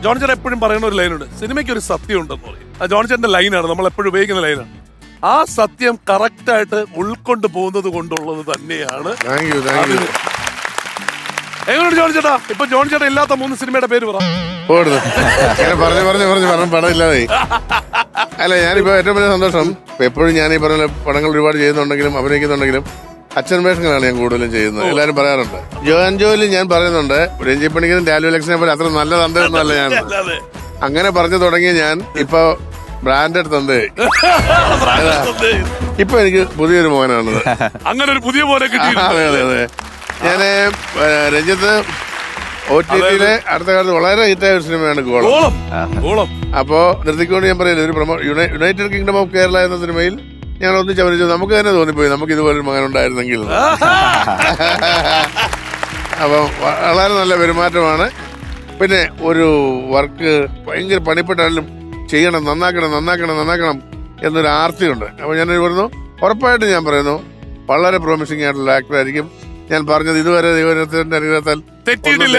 John ചേട്ടൻ എപ്പോഴും പറയുന്ന ഒരു ലൈനുണ്ട്, സിനിമയ്ക്ക് ഒരു സത്യം ഉണ്ടെന്ന് പറയും. അത് ജോൺ ചേട്ടന്റെ ലൈനാണ്, നമ്മൾ എപ്പോഴും ഉപയോഗിക്കുന്ന ലൈനാണ്. ആ സത്യം കറക്റ്റ് ആയിട്ട് ഉൾക്കൊണ്ട് പോകുന്നത് കൊണ്ടുള്ളത് തന്നെയാണ്. എങ്ങനെയുണ്ട് ജോൺ ചേട്ടാ? ഇപ്പൊ ജോൺ ചേട്ടൻ ഇല്ലാത്ത 3 സിനിമയുടെ പേര് പറ. പറഞ്ഞു പടമില്ലാതെ. അല്ല, ഞാനിപ്പോ ഏറ്റവും വലിയ സന്തോഷം എപ്പോഴും ഞാൻ ഈ പറഞ്ഞ പടങ്ങൾ ഒരുപാട് ചെയ്യുന്നുണ്ടെങ്കിലും അഭിനയിക്കുന്നുണ്ടെങ്കിലും അച്ഛൻ വേഷങ്ങളാണ് ഞാൻ കൂടുതലും ചെയ്യുന്നത്. എല്ലാവരും പറയാറുണ്ട്. ജോൻ ജോലി ഞാൻ പറയുന്നുണ്ട്, രഞ്ജി പണിക്കരും ലാലു ലക്ഷ്മണനെ പോലെ അത്ര നല്ല തന്തയൊന്നുമല്ല ഞാൻ. അങ്ങനെ പറഞ്ഞു തുടങ്ങിയ ഞാൻ ഇപ്പൊ ബ്രാൻഡഡ് തന്തേ. ഇപ്പൊ എനിക്ക് പുതിയൊരു മോനാണത്. അങ്ങനെ ഒരു പുതിയ മോനെ കിട്ടി. അതെ. ഞാന് രഞ്ജിത്ത് OTT-യിലെ അടുത്ത കാലത്ത് വളരെ ഹിറ്റായ ഒരു സിനിമയാണ് ഗോളം. അപ്പോ നിർത്തിക്കൊണ്ട് ഞാൻ പറയില്ല, ഒരു യുണൈറ്റഡ് കിങ്ഡം ഓഫ് കേരള എന്ന സിനിമയിൽ ഞങ്ങൾ ഒന്നിച്ച് അഭിനയിച്ചു. നമുക്ക് തന്നെ തോന്നിപ്പോയി നമുക്ക് ഇതുപോലൊരു മകൻ ഉണ്ടായിരുന്നെങ്കിൽ. അപ്പൊ വളരെ നല്ല പെരുമാറ്റമാണ്. പിന്നെ ഒരു വർക്ക് ഭയങ്കര പണിപ്പെട്ടാലും ചെയ്യണം, നന്നാക്കണം എന്നൊരു ആർത്തിയുണ്ട്. അപ്പൊ ഞാൻ പറഞ്ഞു, ഉറപ്പായിട്ടും ഞാൻ പറയുന്നു വളരെ പ്രോമിസിംഗ് ആയിട്ടുള്ള ആക്ടർ ആയിരിക്കും. ഞാൻ പറഞ്ഞത് ഇതുവരെ ദൈവത്തിന്റെ അനുഗ്രഹത്താൽ തെറ്റിയിട്ടില്ല.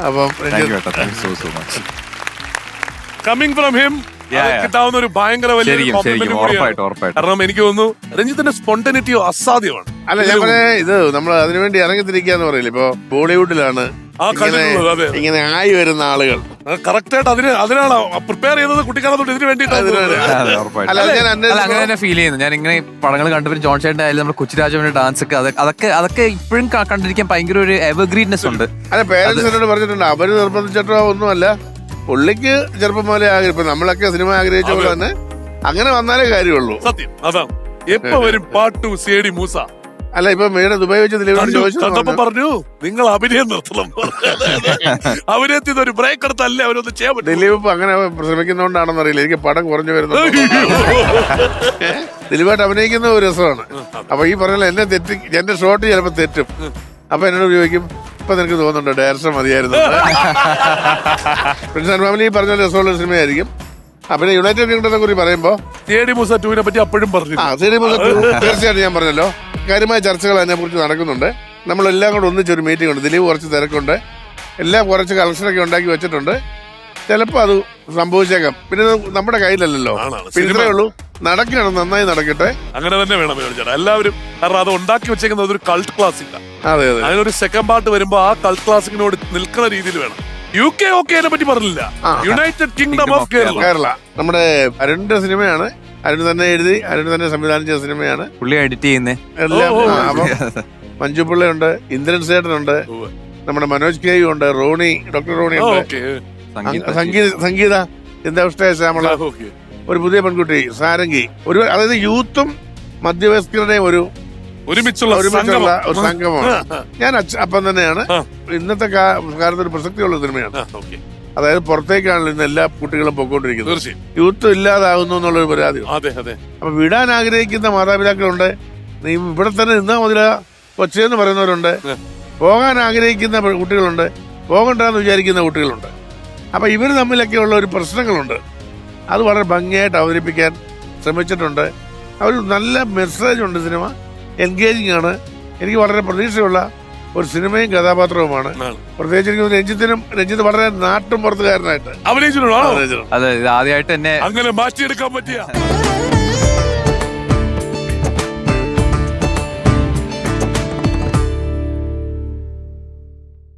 അപ്പം കമ്മിങ് ഫ്രം ഹിം കിട്ടാവുന്ന ഒരു ഭയങ്കര വലിയ കോംപ്ലിമെന്റ് കൂടിയാണ്. കാരണം എനിക്ക് തോന്നുന്നു രഞ്ജിത്തിന്റെ സ്പോണ്ടനിറ്റിയോ അസാധ്യമാണ്. അല്ല, ഞാൻ ഇത് നമ്മൾ അതിനുവേണ്ടി ഇറങ്ങിത്തിരിക്കാന്ന് പറയില്ല. ഇപ്പൊ ബോളിവുഡിലാണ് ഇങ്ങനെ ആയി വരുന്ന ആളുകൾ കറക്റ്റ് ആയിട്ട് അതിനാണ് പ്രിപ്പയർ ചെയ്തത് കുട്ടിക്കാലത്തോട്ട് ഇതിന് വേണ്ടിയിട്ടാണ്. അങ്ങനെ തന്നെ ഫീൽ ചെയ്യുന്നു. ഞാൻ ഇങ്ങനെ പടങ്ങൾ കണ്ടപ്പോൾ ജോൺ ചേട്ടൻ്റെ ആയാലും നമ്മുടെ കൊച്ചിരാജാവിന്റെ ഡാൻസ് ഒക്കെ അതൊക്കെ ഇപ്പോഴും കണ്ടിരിക്കാൻ ഭയങ്കര ഒരു എവർഗ്രീൻനെസ് ഉണ്ട്. അല്ല, പേരൻസ് എന്നോട് പറഞ്ഞിട്ടുണ്ട്, അവര് നിർബന്ധിച്ചിട്ടോ ഒന്നുമല്ല, പുള്ളിക്ക് ചെറുപ്പം പോലെ ഇപ്പൊ നമ്മളൊക്കെ സിനിമ ആഗ്രഹിച്ച പോലെ തന്നെ അങ്ങനെ വന്നാലേ കാര്യമുള്ളൂ. സത്യം അതാണ്. എപ്പോ വരും പാട്ടു സേഡി മൂസ? അല്ല, ഇപ്പൊ മേഡം ദുബായ് വെച്ച് ചോദിച്ചു പറഞ്ഞു നിങ്ങൾ അഭിനയം നിർത്തണം. അഭിനയത്തിൽ ഒരു ബ്രേക്ക് എടുത്തല്ലേ അവരൊന്ന് ചെയ്യാൻ പറ്റും. ദിലീപ് അങ്ങനെ ശ്രമിക്കുന്നോണ്ടാണെന്ന് അറിയില്ല, എനിക്ക് പടം കുറഞ്ഞു വരുന്നു. ദിലീപായിട്ട് അഭിനയിക്കുന്ന ഒരു രസമാണ്. അപ്പൊ ഈ പറഞ്ഞ എന്റെ ഷോട്ട് ചിലപ്പോ തെറ്റും. അപ്പൊ എന്നോട് ചോദിക്കും, ഇപ്പൊ നിനക്ക് തോന്നുന്നുണ്ടോ ഡയറക്ടർ മതിയായിരുന്നു? പ്രിൻസ് ആൻഡ് ഫാമിലി പറഞ്ഞ രസമുള്ള സിനിമയായിരിക്കും. പിന്നെ യുണൈറ്റഡ് കിങ്ഡത്തെ കുറിച്ച് പറയുമ്പോ സേഡി മൂസ 2-നെ പറ്റി അപ്പോഴും പറഞ്ഞു. സേഡി മൂസ 2 തീർച്ചയായിട്ടും ഞാൻ പറഞ്ഞല്ലോ, കാര്യമായ ചർച്ചകൾ അതിനെ കുറിച്ച് നടക്കുന്നുണ്ട്. നമ്മളെല്ലാം കൂടെ ഒന്നിച്ചൊരു മീറ്റിംഗ് ഉണ്ട്. ദിലീപ് കുറച്ച് തിരക്കുണ്ട്, എല്ലാം കുറച്ച് കളക്ഷനൊക്കെ ഉണ്ടാക്കി വെച്ചിട്ടുണ്ട്. ചിലപ്പോ അത് സംഭവിച്ചേക്കാം. പിന്നെ നമ്മുടെ കയ്യിലല്ലല്ലോ, ഇത്രേ ഉള്ളൂ. നടക്കണം, നന്നായി നടക്കട്ടെ. അങ്ങനെ തന്നെ വേണം എല്ലാവരും. കാരണം അത് ഉണ്ടാക്കി വെച്ചേക്കുന്നത് ഒരു കൾട്ട് ക്ലാസിക്. അതെ. അതിനൊരു സെക്കൻഡ് പാർട്ട് വരുമ്പോ ആ കൾട്ട് ക്ലാസിക്കിനോട് നിൽക്കുന്ന രീതിയിൽ വേണം. UK ഓക്കെ പറ്റി പറഞ്ഞില്ല, യുണൈറ്റഡ് കിങ്ഡം ഓഫ് കേരള നമ്മുടെ അരുണിന്റെ സിനിമയാണ്. അരുൺ തന്നെ എഴുതി, അരുൺ തന്നെ സംവിധാനം ചെയ്ത സിനിമയാണ്. പുള്ളി എഡിറ്റ് ചെയ്യുന്നേ എല്ലാം. അപ്പൊ മഞ്ജു പിള്ളയുണ്ട്, ഇന്ദ്രൻ സേട്ടനുണ്ട്, നമ്മുടെ മനോജ് കെ ഉണ്ട്, ഡോക്ടർ റോണി ഉണ്ട്, സംഗീത ശ്യാമള, ഒരു പുതിയ പെൺകുട്ടി സാരംഗി, അതായത് യൂത്തും മധ്യവയസ്കരുടെയും ഒരുമിച്ചുള്ള ഒരു സംഘമാണ്. ഞാൻ അപ്പം തന്നെയാണ്. ഇന്നത്തെ കാലത്ത് ഒരു പ്രസക്തിയുള്ള സിനിമയാണ്. അതായത് പുറത്തേക്കാണല്ലോ ഇന്ന് എല്ലാ കുട്ടികളും പൊക്കോണ്ടിരിക്കുന്നത്. യൂത്ത് ഇല്ലാതാകുന്നു എന്നുള്ളൊരു പരാതി. അപ്പൊ വിടാൻ ആഗ്രഹിക്കുന്ന മാതാപിതാക്കളുണ്ട്, നീ ഇവിടെ തന്നെ നിന്നാ മുതല കൊച്ചെന്ന് പറയുന്നവരുണ്ട്, പോകാൻ ആഗ്രഹിക്കുന്ന കുട്ടികളുണ്ട്, പോകണ്ടെന്ന് വിചാരിക്കുന്ന കുട്ടികളുണ്ട്. അപ്പൊ ഇവര് തമ്മിലൊക്കെയുള്ള ഒരു പ്രശ്നങ്ങളുണ്ട്. അത് വളരെ ഭംഗിയായിട്ട് അവതരിപ്പിക്കാൻ ശ്രമിച്ചിട്ടുണ്ട്. ഒരു നല്ല മെസ്സേജ് ഉണ്ട്. സിനിമ എൻഗേജിങ് ആണ്. എനിക്ക് വളരെ പ്രതീക്ഷയുള്ള ഒരു സിനിമയും കഥാപാത്രവുമാണ്. പ്രത്യേകിച്ച് രഞ്ജിത്ത് വളരെ നാട്ടും പുറത്തുകാരനായിട്ട് അഭിനയിച്ചിട്ടുണ്ടോ? അതെ, ആദ്യമായിട്ട് തന്നെ അങ്ങനെ മാറ്റിയെടുക്കാൻ പറ്റിയ